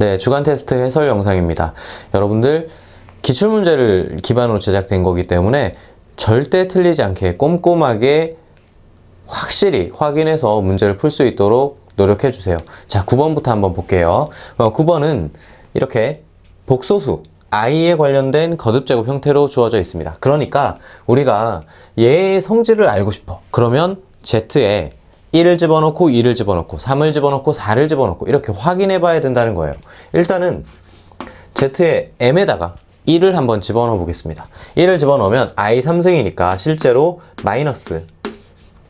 네, 주간 테스트 해설 영상입니다. 여러분들 기출문제를 기반으로 제작된 거기 때문에 절대 틀리지 않게 꼼꼼하게 확실히 확인해서 문제를 풀 수 있도록 노력해 주세요. 자, 9번부터 한번 볼게요. 9번은 이렇게 복소수 i에 관련된 거듭제곱 형태로 주어져 있습니다. 그러니까 우리가 얘의 성질을 알고 싶어. 그러면 z에 1을 집어넣고 2를 집어넣고 3을 집어넣고 4를 집어넣고 이렇게 확인해 봐야 된다는 거예요. 일단은 z의 m에다가 1을 한번 집어넣어 보겠습니다. 1을 집어넣으면 i 3승이니까 실제로 마이너스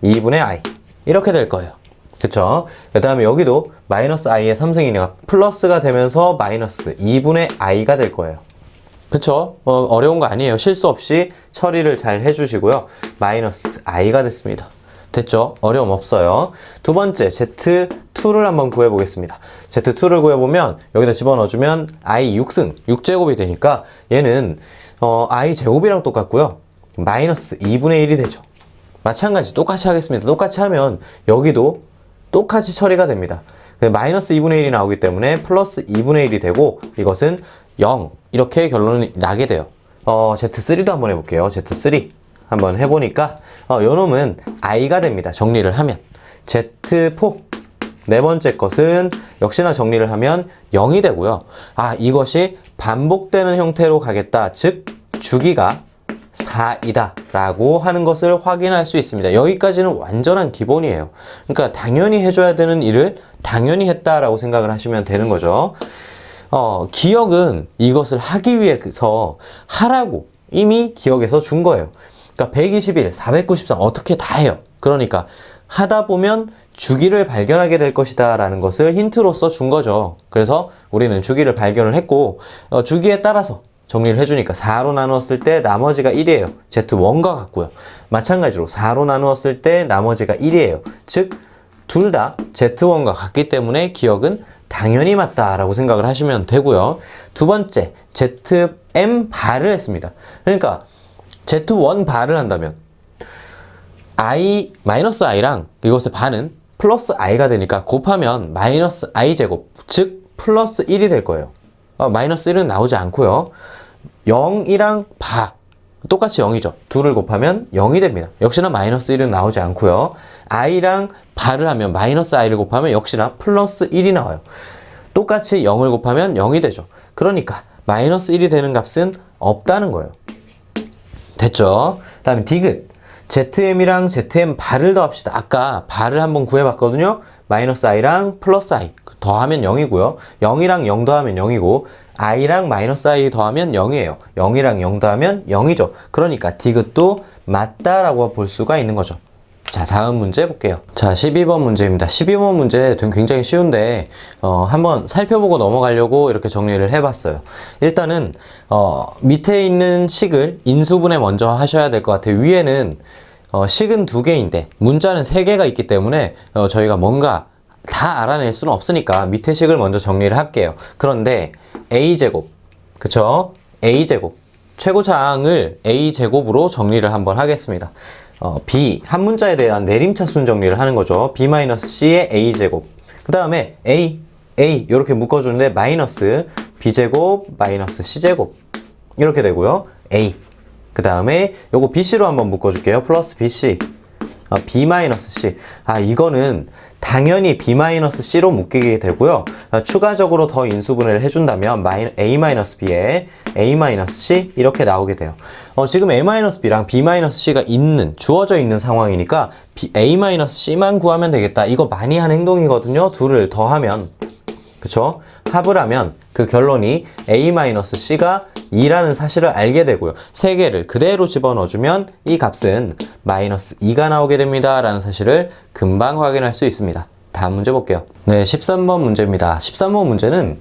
2분의 i 이렇게 될 거예요. 그쵸? 그 다음에 여기도 마이너스 i의 3승이니까 플러스가 되면서 마이너스 2분의 i가 될 거예요. 그쵸? 어려운 거 아니에요. 실수 없이 처리를 잘 해주시고요. 마이너스 i가 됐습니다. 됐죠? 어려움 없어요. 두 번째, Z2를 한번 구해보겠습니다. Z2를 구해보면 여기다 집어넣어주면 I 6승, 6제곱이 되니까 얘는 I 제곱이랑 똑같고요. 마이너스 2분의 1이 되죠. 마찬가지 똑같이 하겠습니다. 똑같이 하면 여기도 똑같이 처리가 됩니다. 마이너스 2분의 1이 나오기 때문에 플러스 2분의 1이 되고 이것은 0 이렇게 결론이 나게 돼요. Z3도 한번 해볼게요. Z3 한번 해보니까 요 놈은 i가 됩니다. 정리를 하면 Z4 네 번째 것은 역시나 정리를 하면 0이 되고요. 이것이 반복되는 형태로 가겠다. 즉 주기가 4이다 라고 하는 것을 확인할 수 있습니다. 여기까지는 완전한 기본이에요. 그러니까 당연히 해줘야 되는 일을 당연히 했다라고 생각을 하시면 되는 거죠. 기억은 이것을 하기 위해서 하라고 이미 기억에서 준 거예요. 그러니까 121, 493 어떻게 다 해요. 그러니까 하다 보면 주기를 발견하게 될 것이다 라는 것을 힌트로서 준 거죠. 그래서 우리는 주기를 발견을 했고 주기에 따라서 정리를 해주니까 4로 나누었을 때 나머지가 1이에요. Z1과 같고요. 마찬가지로 4로 나누었을 때 나머지가 1이에요. 즉 둘 다 Z1과 같기 때문에 기억은 당연히 맞다라고 생각을 하시면 되고요. 두 번째, ZM 발을 했습니다. 그러니까 Z1 발을 한다면 마이너스 i랑 이것의 반은 플러스 i가 되니까 곱하면 마이너스 i 제곱, 즉 플러스 1이 될 거예요. 마이너스 1은 나오지 않고요. 0이랑 바 똑같이 0이죠. 둘을 곱하면 0이 됩니다. 역시나 마이너스 1은 나오지 않고요. i랑 바를 하면 마이너스 i를 곱하면 역시나 플러스 1이 나와요. 똑같이 0을 곱하면 0이 되죠. 그러니까 마이너스 1이 되는 값은 없다는 거예요. 됐죠? 다음에 디귿 ZM이랑 ZM 발을 더합시다. 아까 발을 한번 구해봤거든요. 마이너스 i랑 플러스 i 더하면 0이고요. 0이랑 0 더하면 0이고 i랑 마이너스 i 더하면 0이에요. 0이랑 0 더하면 0이죠. 그러니까 디귿도 맞다라고 볼 수가 있는 거죠. 자, 다음 문제 볼게요. 자, 12번 문제입니다. 12번 문제 굉장히 쉬운데 한번 살펴보고 넘어가려고 이렇게 정리를 해봤어요. 일단은 밑에 있는 식을 인수분해 먼저 하셔야 될 것 같아요. 위에는 식은 2개인데 문자는 3개가 있기 때문에 저희가 뭔가 다 알아낼 수는 없으니까 밑에 식을 먼저 정리를 할게요. 그런데 a제곱, 그쵸? a제곱, 최고차항을 a제곱으로 정리를 한번 하겠습니다. b, 한 문자에 대한 내림차순 정리를 하는 거죠. b-c의 a제곱. 그 다음에 a 이렇게 묶어주는데 마이너스 b제곱 마이너스 c제곱 이렇게 되고요. a. 그 다음에 요거 bc로 한번 묶어줄게요. 플러스 bc. b-c. 이거는 당연히 b-c로 묶이게 되고요. 추가적으로 더 인수분해를 해준다면 a-b에 a-c 이렇게 나오게 돼요. 지금 a-b랑 b-c가 주어져 있는 상황이니까 a-c만 구하면 되겠다. 이거 많이 한 행동이거든요. 둘을 더하면, 그쵸? 합을 하면 그 결론이 a-c가 2라는 사실을 알게 되고요. 3개를 그대로 집어넣어주면 이 값은 마이너스 2가 나오게 됩니다. 라는 사실을 금방 확인할 수 있습니다. 다음 문제 볼게요. 네, 13번 문제입니다. 13번 문제는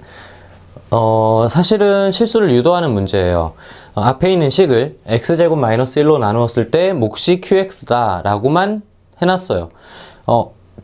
사실은 실수를 유도하는 문제예요. 앞에 있는 식을 x제곱 마이너스 1로 나누었을 때 몫이 qx다 라고만 해놨어요.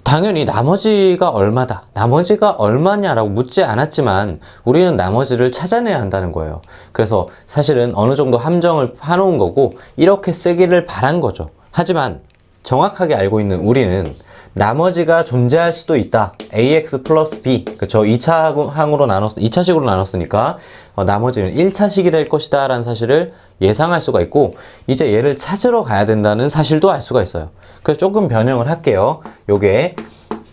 당연히 나머지가 얼마다, 나머지가 얼마냐라고 묻지 않았지만 우리는 나머지를 찾아내야 한다는 거예요. 그래서 사실은 어느 정도 함정을 파놓은 거고 이렇게 쓰기를 바란 거죠. 하지만 정확하게 알고 있는 우리는 나머지가 존재할 수도 있다. ax 플러스 b. 그쵸. 2차식으로 나눴으니까 나머지는 1차식이 될 것이다 라는 사실을 예상할 수가 있고, 이제 얘를 찾으러 가야 된다는 사실도 알 수가 있어요. 그래서 조금 변형을 할게요. 요게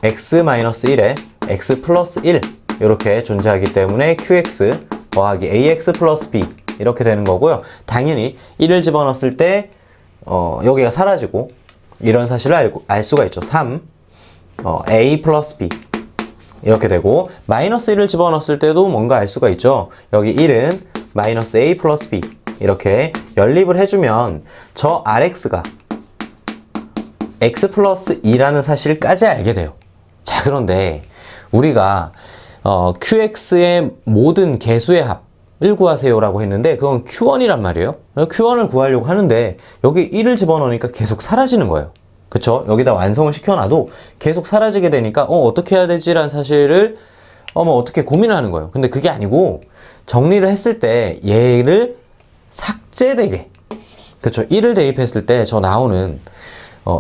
x-1에 x 플러스 1 이렇게 존재하기 때문에 qx 더하기 ax 플러스 b 이렇게 되는 거고요. 당연히 1을 집어넣었을 때 여기가 사라지고 이런 사실을 알 수가 있죠. 3 a 플러스 b 이렇게 되고, 마이너스 1을 집어넣었을 때도 뭔가 알 수가 있죠. 여기 1은 마이너스 a 플러스 b 이렇게 연립을 해주면 저 rx가 x 플러스 2라는 사실까지 알게 돼요. 자, 그런데 우리가 qx의 모든 개수의 합을 구하세요 라고 했는데 그건 q1이란 말이에요. q1을 구하려고 하는데 여기 1을 집어넣으니까 계속 사라지는 거예요. 그쵸? 여기다 완성을 시켜놔도 계속 사라지게 되니까 어떻게 해야 되지? 라는 사실을 어떻게 고민을 하는 거예요. 근데 그게 아니고 정리를 했을 때 얘를 삭제되게, 그쵸? 1을 대입했을 때 저 나오는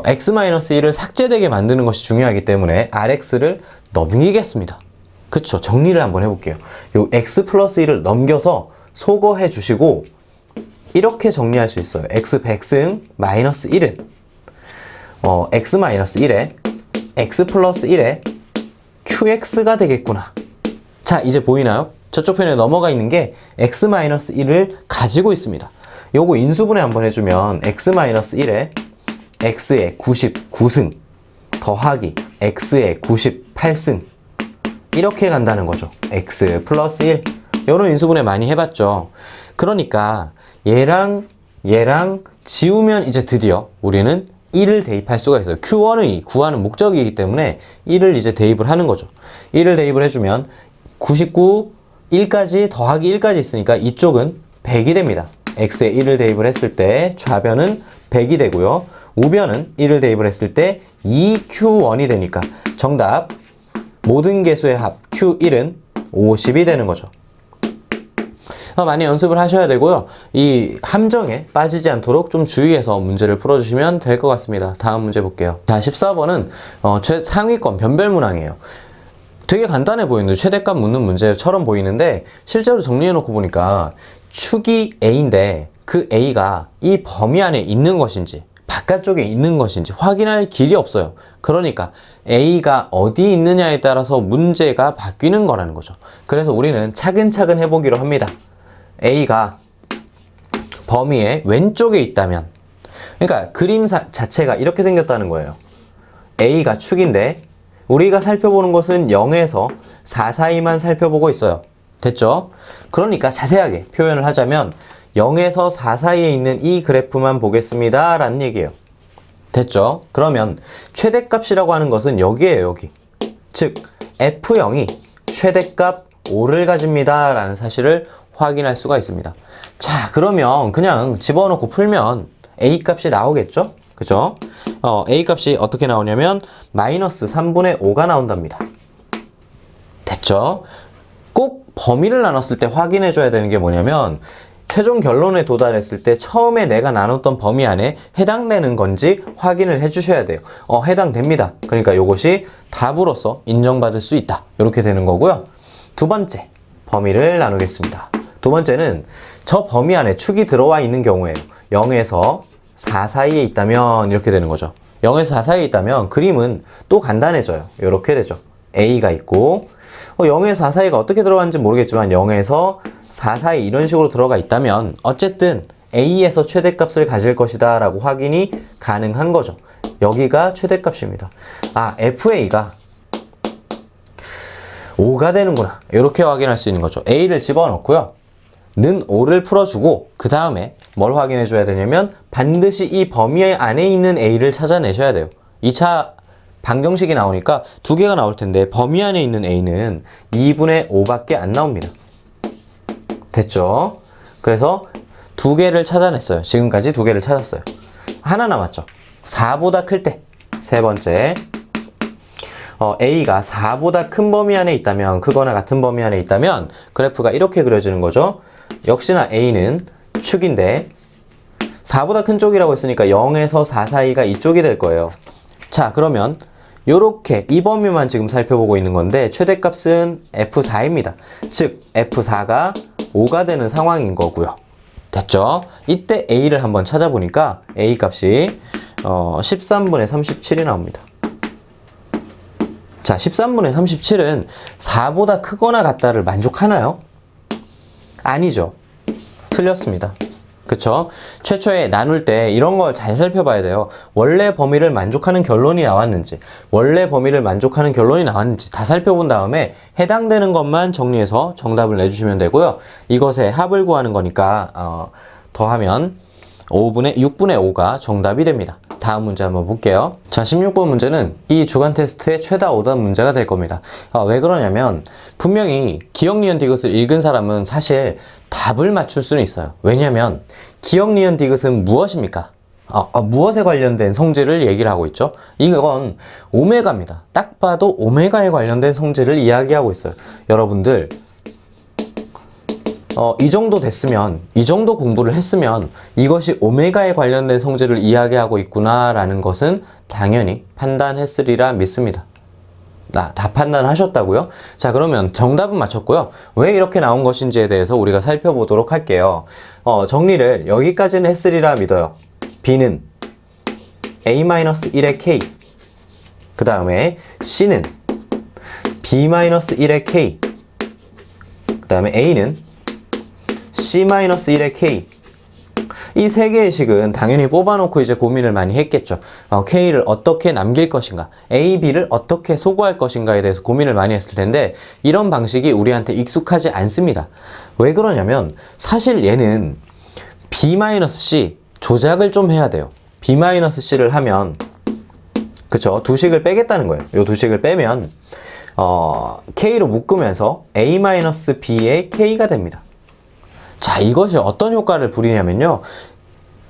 x-1을 삭제되게 만드는 것이 중요하기 때문에 rx를 넘기겠습니다. 그쵸? 정리를 한번 해볼게요. 요 x 플러스 1을 넘겨서 소거해 주시고 이렇게 정리할 수 있어요. x 백승 마이너스 1은 x-1에 x 플러스 1에 qx가 되겠구나. 자, 이제 보이나요? 저쪽 편에 넘어가 있는 게 x-1을 가지고 있습니다. 요거 인수분해 한번 해주면 x-1에 x의 99승 더하기 x의 98승 이렇게 간다는 거죠. x 플러스 1. 요런 인수분해 많이 해봤죠. 그러니까 얘랑 지우면 이제 드디어 우리는 1을 대입할 수가 있어요. q1의 구하는 목적이기 때문에 1을 이제 대입을 하는 거죠. 1을 대입을 해주면 99, 1까지 더하기 1까지 있으니까 이쪽은 100이 됩니다. x에 1을 대입을 했을 때 좌변은 100이 되고요. 우변은 1을 대입을 했을 때 2q1이 되니까 정답 모든 개수의 합 q1은 50이 되는 거죠. 많이 연습을 하셔야 되고요. 이 함정에 빠지지 않도록 좀 주의해서 문제를 풀어주시면 될 것 같습니다. 다음 문제 볼게요. 자, 14번은 상위권 변별문항이에요. 되게 간단해 보이는데 최대값 묻는 문제처럼 보이는데 실제로 정리해놓고 보니까 축이 A인데 그 A가 이 범위 안에 있는 것인지 바깥쪽에 있는 것인지 확인할 길이 없어요. 그러니까 A가 어디 있느냐에 따라서 문제가 바뀌는 거라는 거죠. 그래서 우리는 차근차근 해보기로 합니다. A가 범위의 왼쪽에 있다면, 그러니까 그림 자체가 이렇게 생겼다는 거예요. A가 축인데 우리가 살펴보는 것은 0에서 4 사이만 살펴보고 있어요. 됐죠? 그러니까 자세하게 표현을 하자면 0에서 4 사이에 있는 이 그래프만 보겠습니다 라는 얘기예요. 됐죠? 그러면 최대값이라고 하는 것은 여기에요, 여기. 즉 F0이 최대값 5를 가집니다 라는 사실을 확인할 수가 있습니다. 자, 그러면 그냥 집어넣고 풀면 A 값이 나오겠죠? 그죠? A 값이 어떻게 나오냐면 마이너스 3분의 5가 나온답니다. 됐죠? 꼭 범위를 나눴을 때 확인해 줘야 되는 게 뭐냐면 최종 결론에 도달했을 때 처음에 내가 나눴던 범위 안에 해당되는 건지 확인을 해 주셔야 돼요. 해당됩니다. 그러니까 이것이 답으로서 인정받을 수 있다. 이렇게 되는 거고요. 두 번째, 범위를 나누겠습니다. 두 번째는 저 범위 안에 축이 들어와 있는 경우에요. 0에서 4 사이에 있다면 이렇게 되는 거죠. 0에서 4 사이에 있다면 그림은 또 간단해져요. 이렇게 되죠. A가 있고 0에서 4 사이가 어떻게 들어가는지 모르겠지만 0에서 4 사이 이런 식으로 들어가 있다면 어쨌든 A에서 최대값을 가질 것이다 라고 확인이 가능한 거죠. 여기가 최대값입니다. FA가 5가 되는구나. 이렇게 확인할 수 있는 거죠. A를 집어넣고요. 는 5를 풀어주고 그 다음에 뭘 확인해 줘야 되냐면 반드시 이 범위 안에 있는 A를 찾아내셔야 돼요. 2차 방정식이 나오니까 두 개가 나올 텐데 범위 안에 있는 A는 2분의 5밖에 안 나옵니다. 됐죠? 그래서 두 개를 찾아냈어요. 지금까지 두 개를 찾았어요. 하나 남았죠. 4보다 클 때. 세 번째. A가 4보다 큰 범위 안에 있다면, 크거나 같은 범위 안에 있다면 그래프가 이렇게 그려지는 거죠. 역시나 A는 축인데 4보다 큰 쪽이라고 했으니까 0에서 4 사이가 이쪽이 될 거예요. 자, 그러면 요렇게 이 범위만 지금 살펴보고 있는 건데 최대값은 F4입니다. 즉 F4가 5가 되는 상황인 거고요. 됐죠? 이때 A를 한번 찾아보니까 A 값이 13분의 37이 나옵니다. 자, 13분의 37은 4보다 크거나 같다를 만족하나요? 아니죠. 틀렸습니다. 그쵸? 최초에 나눌 때 이런 걸 잘 살펴봐야 돼요. 원래 범위를 만족하는 결론이 나왔는지, 원래 범위를 만족하는 결론이 나왔는지 다 살펴본 다음에 해당되는 것만 정리해서 정답을 내주시면 되고요. 이것의 합을 구하는 거니까 더하면 6분의 5가 정답이 됩니다. 다음 문제 한번 볼게요. 자, 16번 문제는 이 주간 테스트의 최다 오답 문제가 될 겁니다. 왜 그러냐면 분명히 기억, 니은, 디귿을 읽은 사람은 사실 답을 맞출 수는 있어요. 왜냐면 기억, 니은, 디귿은 무엇입니까? 무엇에 관련된 성질을 얘기를 하고 있죠? 이건 오메가입니다. 딱 봐도 오메가에 관련된 성질을 이야기하고 있어요. 여러분들 이 정도 됐으면, 이 정도 공부를 했으면 이것이 오메가에 관련된 성질을 이야기하고 있구나 라는 것은 당연히 판단했으리라 믿습니다. 다 판단하셨다고요? 자, 그러면 정답은 맞췄고요. 왜 이렇게 나온 것인지에 대해서 우리가 살펴보도록 할게요. 정리를 여기까지는 했으리라 믿어요. B는 A-1의 K, 그 다음에 C는 B-1의 K, 그 다음에 A는 C-1의 K. 이 세 개의 식은 당연히 뽑아놓고 이제 고민을 많이 했겠죠. K를 어떻게 남길 것인가, A, B를 어떻게 소거할 것인가에 대해서 고민을 많이 했을 텐데 이런 방식이 우리한테 익숙하지 않습니다. 왜 그러냐면 사실 얘는 B-C 조작을 좀 해야 돼요. B-C를 하면 그쵸, 두 식을 빼겠다는 거예요. 요 두 식을 빼면 K로 묶으면서 A-B의 K가 됩니다. 자, 이것이 어떤 효과를 부리냐면요.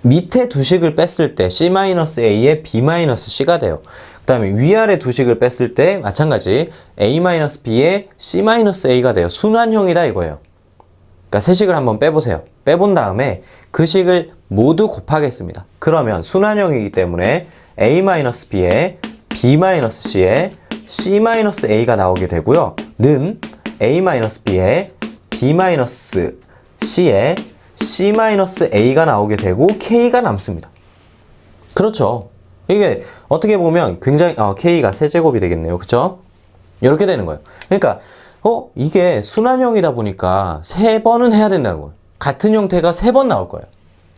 밑에 두 식을 뺐을 때 C-A의 B-C가 돼요. 그 다음에 위아래 두 식을 뺐을 때 마찬가지 A-B의 C-A가 돼요. 순환형이다 이거예요. 그러니까 세 식을 한번 빼보세요. 빼본 다음에 그 식을 모두 곱하겠습니다. 그러면 순환형이기 때문에 A-B의 B-C의 C-A가 나오게 되고요. 는 A-B의 B-C의 C-A가 나오게 되고 K가 남습니다. 그렇죠. 이게 어떻게 보면 굉장히 K가 세제곱이 되겠네요. 그쵸? 이렇게 되는 거예요. 그러니까 이게 순환형이다 보니까 3번은 해야 된다는 거예요. 같은 형태가 3번 나올 거예요.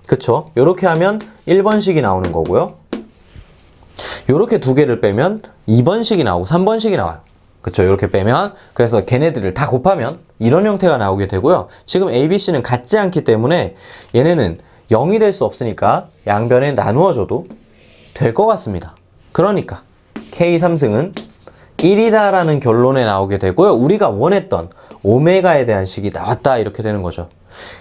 그쵸? 이렇게 하면 1번식이 나오는 거고요. 이렇게 두 개를 빼면 2번식이 나오고 3번식이 나와요. 그쵸? 이렇게 빼면, 그래서 걔네들을 다 곱하면 이런 형태가 나오게 되고요. 지금 A, B, C는 같지 않기 때문에 얘네는 0이 될 수 없으니까 양변에 나누어줘도 될 것 같습니다. 그러니까 K3승은 1이다 라는 결론에 나오게 되고요. 우리가 원했던 오메가에 대한 식이 나왔다 이렇게 되는 거죠.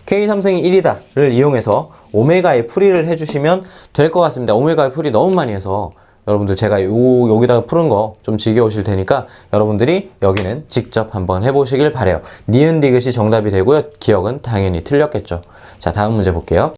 K3승이 1이다 를 이용해서 오메가의 풀이를 해주시면 될 것 같습니다. 오메가의 풀이 너무 많이 해서 여러분들 제가 여기다가 푸는 거 좀 지겨우실 테니까 여러분들이 여기는 직접 한번 해보시길 바래요. 니은 디귿이 정답이 되고요. 기억은 당연히 틀렸겠죠. 자, 다음 문제 볼게요.